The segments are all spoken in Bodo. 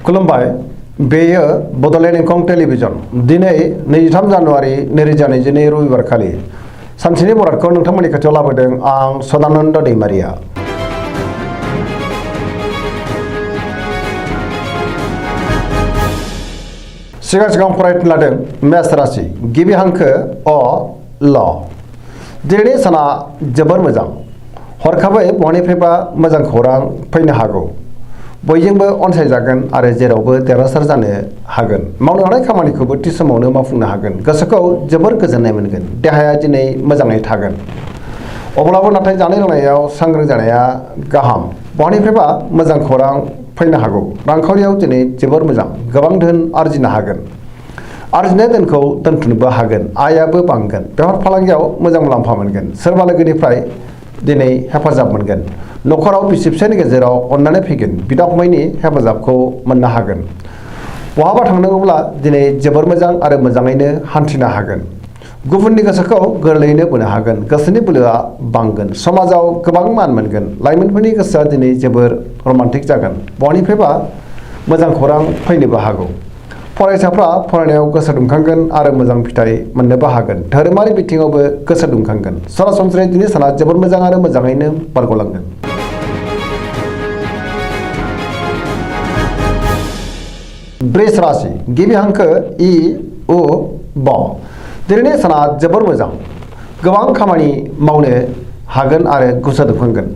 खुलुमबाय बेयो बड'लेण्ड इंखं टेलिभिजन दिनै 23 जानुवारि 2022 रबिबार खालि सानसेनि बरादखौ नोंथांमोननि खाथियाव लाबोदों आं सदानन्द दैमारिया। सिगां फरायनो लादों मेष राशि गिबि हांखो अ ल। दिनैनि साना जोबोर मोजां, हरखाबै बहानिफ्रायबा मोजां खौरां फैनो हागौ। बयजोंबो अनसायजागोन आरो जेरावबो देरहासार जानो हागोन। मावनो हानाय खामानिखौबो थि समावनो मावफुंनो हागोन। गोसोखौ जोबोर गोजोननाय मोनगोन। देहाया दिनै मोजाङै थागोन। अब्लाबो नाथाय जानाय लोंनायाव सांग्रां जानाया गाहाम। बहानिफ्रायबा मोजां खौरां फैनो हागौ। रांखावरियाव दिनै जोबोर मोजां, गोबां धोन आरजिनो हागोन। आरजिनाय धोनखौ दोनथुमनोबो हागोन। आयाबो बांगोन। बेफार फालांगियाव मोजां मुलाम्फा मोनगोन। सोरबा लोगोनिफ्राय दिनै हेफाजाब मोनगोन। न'खराव बिसि फिसायनि गेजेराव अननानै फैगोन। बिदा फंबायनि हेफाजाबखौ मोननो हागोन। बहाबा थांनांगौब्ला दिनै जोबोर मोजां आरो मोजाङैनो हान्थिनो हागोन। गुबुननि गोसोखौ गोरलैयैनो बोनो हागोन। गोसोनि बोलोआ बांगोन। समाजाव गोबां मान मोनगोन। लाइमोनफोरनि गोसोआ दिनै जोबोर रमान्टिक जागोन। बहानिफ्रायबा मोजां खौरां फैनोबो हागौ। फरायसाफ्रा फरायनायाव गोसो दुंखांगोन आरो मोजां फिथाइ मोननोबो हागोन। धोरोमारि बिथिङावबो गोसो दुंखांगोन। सरासनस्रायै दिनै साना जोबोर मोजां आरो मोजाङैनो बारग'लांगोन। वृष राशि गिबि हांखो इ उ ब। दिनैनि साना जोबोर मोजां, गोबां खामानि मावनो हागोन आरो गोसो दुंखांगोन।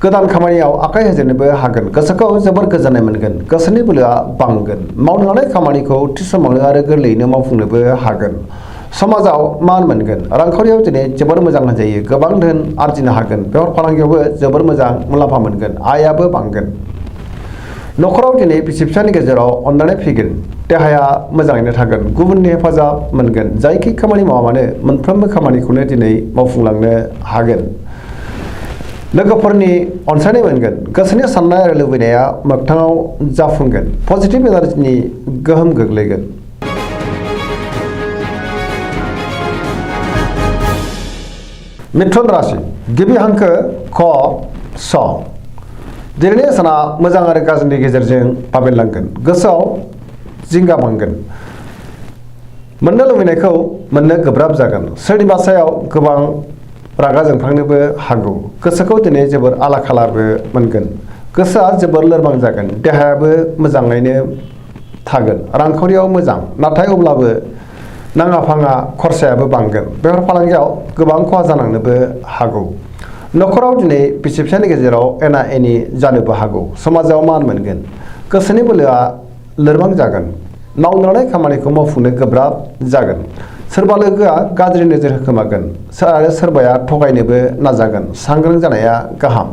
गोदान खामानियाव आखाइ होजेननोबो हागोन। गोसोखौ जोबोर गोजोननाय मोनगोन। गोसोनि बोलोआ बांगोन। मावनो हानाय खामानिखौ थि समावनो आरो गोरलैयैनो मावफुंनोबो हागोन। समाजाव मान मोनगोन। रांखावरियाव दिनै जोबोर मोजां होनजायो। गोबां धोन आरजिनो हागोन। बेफार फालांगियावबो जोबोर मोजां मुलाम्फा मोनगोन। आयाबो बांगोन। न'खराव दिनै बिसि फिसानि गेजेराव अननानै फैगोन। देहाया मोजाङैनो थागोन। गुबुननि हेफाजाब मोनगोन। जायखि खामानि मावा मानो मोनफ्रोमबो खामानिखौनो दिनै मावफुंलांनो हागोन। लोगोफोरनि अनसायनाय मोनगोन। गोसोनि साननाय आरो लुबैनाया मोगथाङाव जाफुंगोन। पजिटिभ एनार्जिनि गोहोम गोग्लैगोन। मिथुन राशि गिबि हांखो ख स। दिनैनि साना मोजां आरो गाज्रिनि गेजेरजों बाबेनलांगोन। गोसोआव जिंगा बांगोन। मोननो लुबैनायखौ मोननो गोब्राब जागोन। सोरनिबा सायाव गोबां रागा जोंफ्लांनोबो हागौ। गोसोखौ दिनै जोबोर आला खालाबो मोनगोन। गोसोआ जोबोर लोरबां जागोन। देहायाबो मोजाङैनो थागोन। रांखावरियाव मोजां, नाथाय अब्लाबो नाङा फाङा खरसायाबो बांगोन। बेफार फालांगियाव गोबां खहा जानांनोबो हागौ। न'खराव दिनै बिसि फिसायनि गेजेराव एना एनि जानोबो हागौ। समाजाव मान मोनगोन। गोसोनि बोलोआ लोरबां जागोन। मावनो हानाय खामानिखौ मावफुंनो गोब्राब जागोन। सोरबा लोगोआ गाज्रि नोजोर होखोमागोन आरो सोरबाया थगायनोबो नाजागोन। सांग्रां जानाया गाहाम।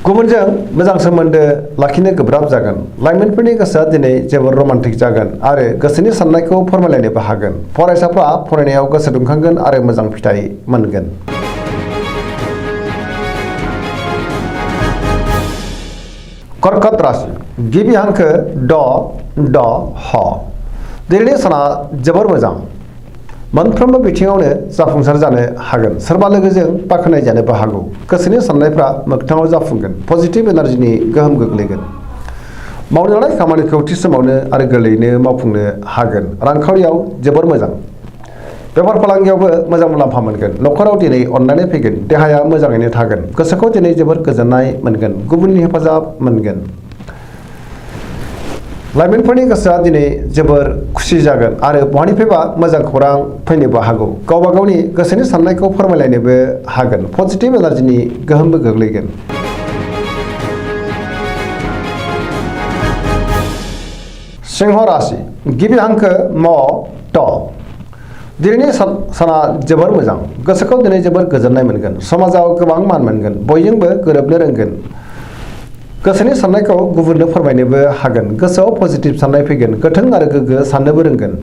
गुबुनजों मोजां सोमोन्दो लाखिनो गोब्राब जागोन। लाइमोनफोरनि गोसोआ दिनै जोबोर रमान्टिक जागोन आरो गोसोनि साननायखौ फोरमायलायनोबो हागोन। फरायसाफ्रा फरायनायाव गोसो दुंखांगोन आरो मोजां फिथाइ मोनगोन। कर्कट राशि गिबि हांखो ड ड ह। दिनैनि साना जोबोर मोजां, मोनफ्रोमबो बिथिङावनो जाफुंसार जानो हागोन। सोरबा लोगोजों बाख्नाय जानोबो हागौ। गोसोनि साननायफ्रा मोगथाङाव जाफुंगोन। पजिटिभ एनार्जिनि गोहोम गोग्लैगोन। मावनो हानाय खामानिखौ थि समावनो आरो गोरलैयैनो मावफुंनो हागोन। रांखावरियाव जोबोर मोजां। बेफार फालांगियावबो मोजां मुलाम्फा मोनगोन। न'खराव दिनै अननानै फैगोन। देहाया मोजाङैनो थागोन। गोसोखौ दिनै जोबोर गोजोननाय मोनगोन। गुबुननि हेफाजाब मोनगोन। लाइमोनफोरनि गोसोआ दिनै जोबोर खुसि जागोन आरो बहानिफ्रायबा मोजां खौरां फैनोबो हागौ। गावबा गावनि गोसोनि साननायखौ फोरमायलायनोबो हागोन। पजिटिभ एनार्जिनि गोहोमबो गोग्लैगोन। सिंह राशि गिबि हांखो म ट। दिनैनि साना जोबोर मोजां। गोसोखौ दिनै जोबोर गोजोननाय मोनगोन। समाजाव गोबां मान मोनगोन। बयजोंबो गोरोबनो रोंगोन। गोसोनि साननायखौ गुबुननो फोरमायनोबो हागोन। गोसोआव पजिटिभ साननाय फैगोन। गोथों आरो गोग्गो साननोबो रोंगोन।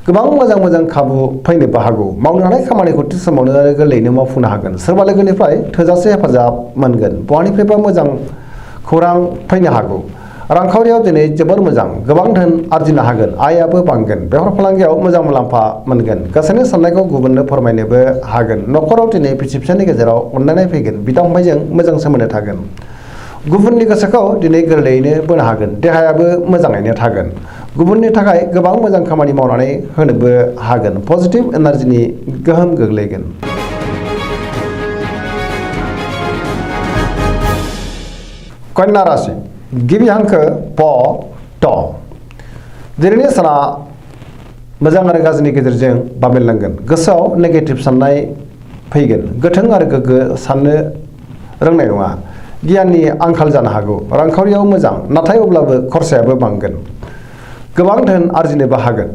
गोबां मोजां खाबु फैनोबो हागौ। मावनो हानाय खामानिखौ थि समावनो आरो गोरलैयैनो मावफुंनो हागोन। सोरबा लोगोनिफ्राय थोजासे हेफाजाब मोनगोन। बहानिफ्रायबा मोजां खौरां फैनो हागौ। रांखावरियाव दिनै जोबोर मोजां, गोबां धोन आरजिनो हागोन। आयाबो बांगोन। बेफार फालांगियाव मोजां मुलाम्फा मोनगोन। गोसोनि साननायखौ गुबुननो फोरमायनोबो हागोन। न'खराव दिनै बिसि फिसायनि गेजेराव अनलायनाय फैगोन। बिदा फंबायजों मोजां सोमोन्दो थागोन। गुबुननि गोसोखौ दिनै गोरलैयैनो बोनो हागोन, देहायाबो मोजाङैनो थागोन। गुबुननि थाखाय गोबां मोजां खामानि मावनानै होनोबो हागोन। पजिटिभ एनार्जिनि गोहोम गोग्लैगोन। कन्या राशि गिबि हांखो प ट। दिनैनि साना मोजां आरो गाज्रिनि गेजेरजों बाबेनलांगोन। गोसोआव नेगेटिभ साननाय फैगोन। गोथों आरो गोग्गो साननो रोंनाय नङा। गियाननि आंखाल जानो हागौ। रांखावरियाव मोजां, नाथाय अब्लाबो खरसायाबो बांगोन। गोबां धोन आरजिनोबो हागोन।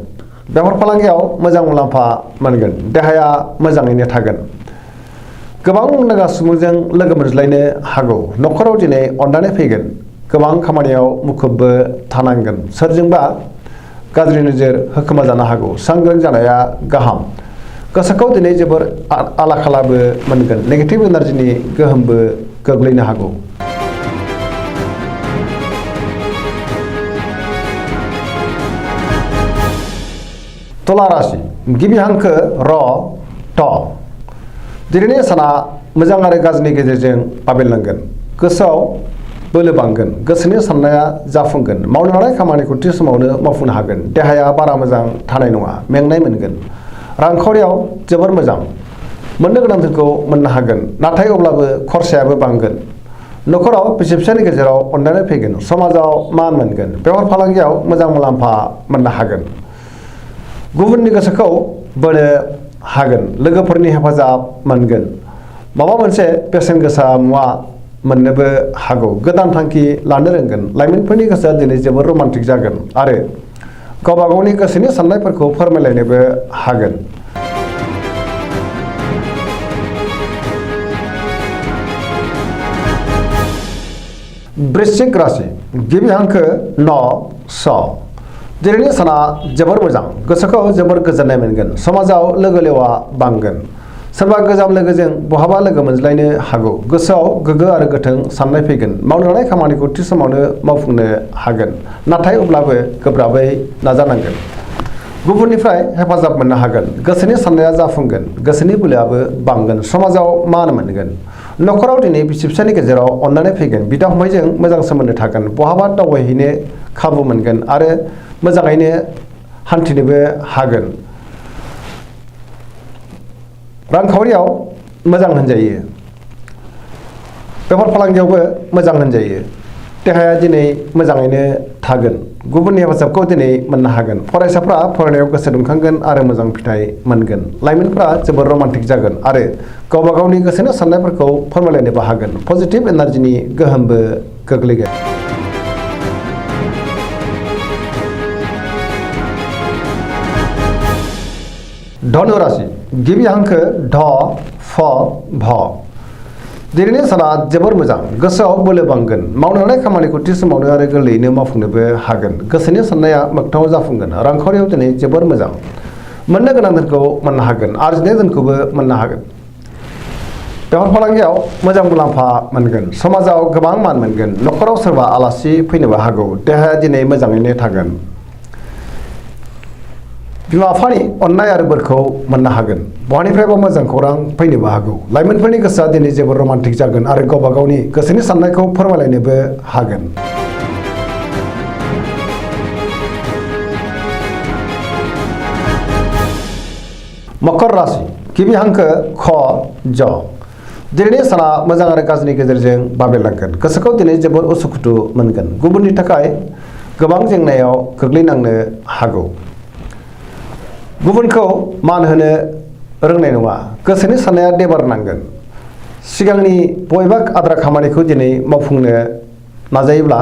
बेफार फालांगियाव मोजां मुलाम्फा मोनगोन। देहाया मोजाङैनो थागोन। गोबां मुंदांखा सुबुंजों लोगो मोनज्लायनो हागौ। न'खराव दिनै अननानै फैगोन। गोबां खामानियाव मुखुबबो थानांगोन। सोरजोंबा गाज्रि नोजोर होखोमा जानो हागौ। सांग्रां जानाया गाहाम। गोसोखौ दिनै जोबोर आला-खालाबो मोनगोन। नेगेटिभ एनार्जिनि गोहोमबो गोग्लैनो हागौ। तुला राशि गिबि हांखो र ट। दिनैनि साना मोजां आरो गाज्रिनि गेजेरजों बाबेनलांगोन। गोसोआव बोलो बांगोन। गोसोनि साननाया जाफुंगोन। मावनो लानाय खामानिखौ थि समावनो मावफुंनो हागोन। देहाया बारा मोजां थानाय नङा, मेंनाय मोनगोन। रांखावरियाव जोबोर मोजां। मोननो गोनां धोनखौ मोननो हागोन, नाथाय अब्लाबो खरसायाबो बांगोन। न'खराव बिसि-फिसायनि गेजेराव अननानै फैगोन। समाजाव मान मोनगोन। बेफार फालांगियाव मोजां मुलाम्फा मोननो हागोन। गुबुननि गोसोखौ बोनो हागोन। लोगोफोरनि हेफाजाब मोनगोन। माबा मोनसे बेसेन गोसा मुवा मोननोबो हागौ। गोदान थांखि लानो रोंगोन। लाइमोनफोरनि गोसोआ दिनै जोबोर रमान्टिक जागोन आरो गावबा गावनि गोसोनि साननायफोरखौ फोरमायलायनोबो हागोन। वृश्चिक राशि गिबि हांखो न स। दिनैनि साना जोबोर मोजां। गोसोखौ जोबोर गोजोननाय मोनगोन। समाजाव लोगो लेवा बांगोन। सोरबा गोजाम लोगोजों बहाबा लोगो मोनज्लायनो हागौ। गोसोआव गोग्गो आरो गोथों साननाय फैगोन। मावनो लानाय खामानिखौ थि समावनो मावफुंनो हागोन, नाथाय अब्लाबो गोब्राबै नाजानांगोन। गुबुननिफ्राय हेफाजाब मोननो हागोन। गोसोनि साननाया जाफुंगोन। गोसोनि बोलोआबो बांगोन। समाजाव मान मोनगोन। न'खराव दिनै बिसि-फिसायनि गेजेराव अननानै फैगोन। बिदा-फंबायजों मोजां सोमोन्दो थागोन। बहाबा दावबायहैनो खाबु मोनगोन आरो मोजाङैनो हान्थिनोबो हागोन। रांखावरियाव मोजां होनजायो। बेफार फालांगियावबो मोजां होनजायो। देहाया दिनै मोजाङैनो थागोन। गुबुननि हेफाजाबखौ दिनै मोननो हागोन। फरायसाफ्रा फरायनायाव गोसो दुंखांगोन आरो मोजां फिथाइ मोनगोन। लाइमोनफ्रा जोबोर रमान्टिक जागोन आरो गावबा गावनि गोसोनि साननायफोरखौ फोरमायलायनोबो हागोन। पजिटिभ एनार्जिनि गोहोमबो गोग्लैगोन। धनु राशि गिबि हांखो ध फ भ। दिनैनि साना जोबोर मोजां। गोसोआव बोलो बांगोन। मावनो लानाय खामानिखौ थि समावनो आरो गोरलैयैनो मावफुंनोबो हागोन। गोसोनि साननाया मोगथाङाव जाफुंगोन। रांखावरियाव दिनै जोबोर मोजां। मोननो गोनां धोनखौ मोननो हागोन। आरजिनाय धोनखौबो मोननो हागोन। बेफार फालांगियाव मोजां मुलाम्फा मोनगोन। समाजाव गोबां मान मोनगोन। न'खराव सोरबा आलासि फैनोबो हागौ। देहाया दिनै मोजाङैनो थागोन। बिमा-बिफानि अननाय आरो बोरखौ मोननो हागोन। बहानिफ्रायबा मोजां खौरां फैनोबो हागौ। लाइमोनफोरनि गोसोआ दिनै जोबोर रमान्टिक जागोन आरो गावबा गावनि गोसोनि साननायखौ फोरमायलायनोबो हागोन। मकर राशि गिबि हांखो ख ज। दिनैनि साना मोजां आरो गाज्रिनि गेजेरजों बाबेनलांगोन। गोसोखौ दिनै जोबोर उसुखुथु मोनगोन। गुबुननि थाखाय गोबां जेंनायाव गोग्लैनांनो हागौ। गुबुनखौ मान होनो रोंनाय नङा। गोसोनि साननाया देबार नांगोन। सिगांनि बबेबा आद्रा खामानिखौ दिनै मावफुंनो नाजायोब्ला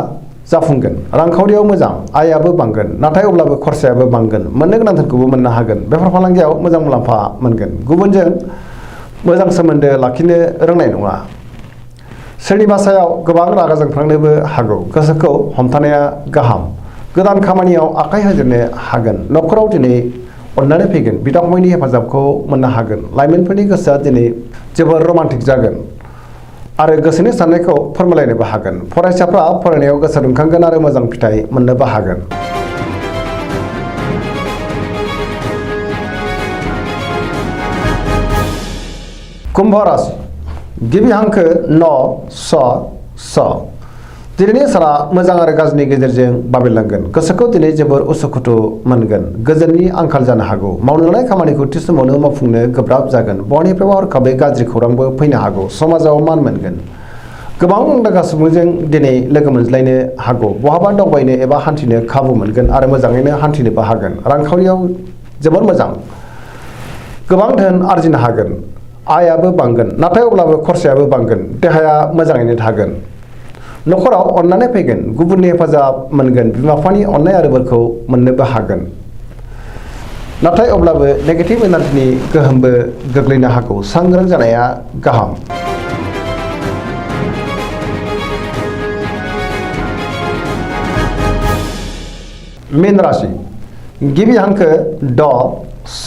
जाफुंगोन। रांखावरियाव मोजां। आयाबो बांगोन, नाथाय अब्लाबो खरसायाबो बांगोन। मोननो गोनां धोनखौबो मोननो हागोन। बेफार फालांगियाव मोजां मुलाम्फा मोनगोन। गुबुनजों मोजां सोमोन्दो लाखिनो रोंनाय नङा। सोरनिबा सायाव गोबां रागा जोंफ्लांनोबो हागौ। गोसोखौ हमथानाया गाहाम। गोदान खामानियाव आखाइ होजेननो हागोन। न'खराव दिनै अननानै फैगोन। बिदा-फंबायनि हेफाजाबखौ मोननो हागोन। लाइमोनफोरनि गोसोआ दिनै जोबोर रमान्टिक जागोन आरो गोसोनि साननायखौ फोरमायलायनोबो हागोन। फरायसाफ्रा फरायनायाव गोसो दुंखांगोन आरो मोजां फिथाइ मोननोबो हागोन। कुम्भ राशि गिबि हांखो न स स। दिनैनि साना मोजां आरो गाज्रिनि गेजेरजों बाबेरलांगोन। गोसोखौ दिनै जोबोर उसुखुथु मोनगोन। गोजोननि आंखाल जानो हागौ। मावनो लानाय खामानिखौ थि समावनो मावफुंनो गोब्राब जागोन। बहानिफ्रायबा हरखाबै गाज्रि खौरांबो फैनो हागौ। समाजाव मान मोनगोन। गोबां मुंदांखा सुबुंजों दिनै लोगो मोनज्लायनो हागौ। बहाबा दावबायनो एबा हान्थिनो खाबु मोनगोन आरो मोजाङैनो हान्थिनोबो हागोन। रांखावरियाव जोबोर मोजां। गोबां धोन आरजिनो हागोन। आयाबो बांगोन, नाथाय अब्लाबो खरसायाबो बांगोन। देहाया मोजाङैनो थागोन। न'खराव अननानै फैगोन। गुबुननि हेफाजाब मोनगोन। बिमा-बिफानि अननाय आरो बोरखौ मोननोबो हागोन। नाथाय अब्लाबो नेगेटिभ एनार्जिनि गोहोमबो गोग्लैनो हागौ। सांग्रां जानाया गाहाम। मीन राशि गिबि हांखो ड स।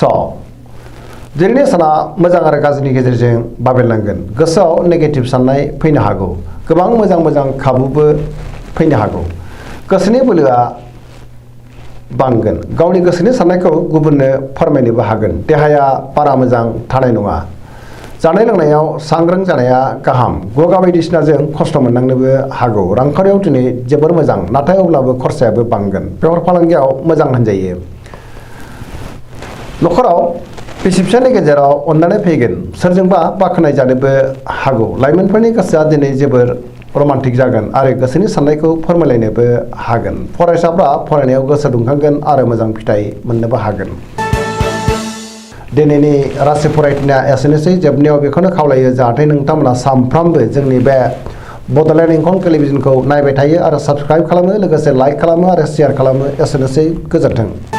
दिनैनि साना मोजां आरो गाज्रिनि गेजेरजों बाबेरलांगोन। गोसोआव नेगेटिभ साननाय फैनो हागौ। गोबां मोजां खाबुबो फैनो हागौ। गोसोनि बोलोआ बांगोन। गावनि गोसोनि साननायखौ गुबुननो फोरमायनोबो हागोन। देहाया बारा मोजां थानाय नङा। जानाय लोंनायाव सांग्रां जानाया गाहाम। गगा बायदिसिनाजों खस्थ' मोननांनोबो हागौ। रांखावरियाव दिनै जोबोर मोजां, नाथाय अब्लाबो खरसायाबो बांगोन। बेफार फालांगियाव मोजां होनजायो। न'खराव बिसि फिसायनि गेजेराव अननानै फैगोन। सोरजोंबा बाख्नाय जानोबो हागौ। लाइमोनफोरनि गोसोआ दिनै जोबोर रमान्टिक जागोन आरो गोसोनि साननायखौ फोरमायलायनोबो हागोन। फरायसाफ्रा फरायनायाव गोसो दुंखांगोन आरो मोजां फिथाइ मोननोबो हागोन। दिनैनि राशि फरायथिनाया एसेनोसै। जोबनायाव बेखौनो खावलायो जाहाथे नोंथांमोना सानफ्रामबो जोंनि बे बड'लेण्ड इंखं टेलिभिजनखौ नायबाय थायो आरो साबस्क्राइब खालामो, लोगोसे लाइक खालामो आरो शेयार खालामो। एसेनोसै, गोजोन्थों।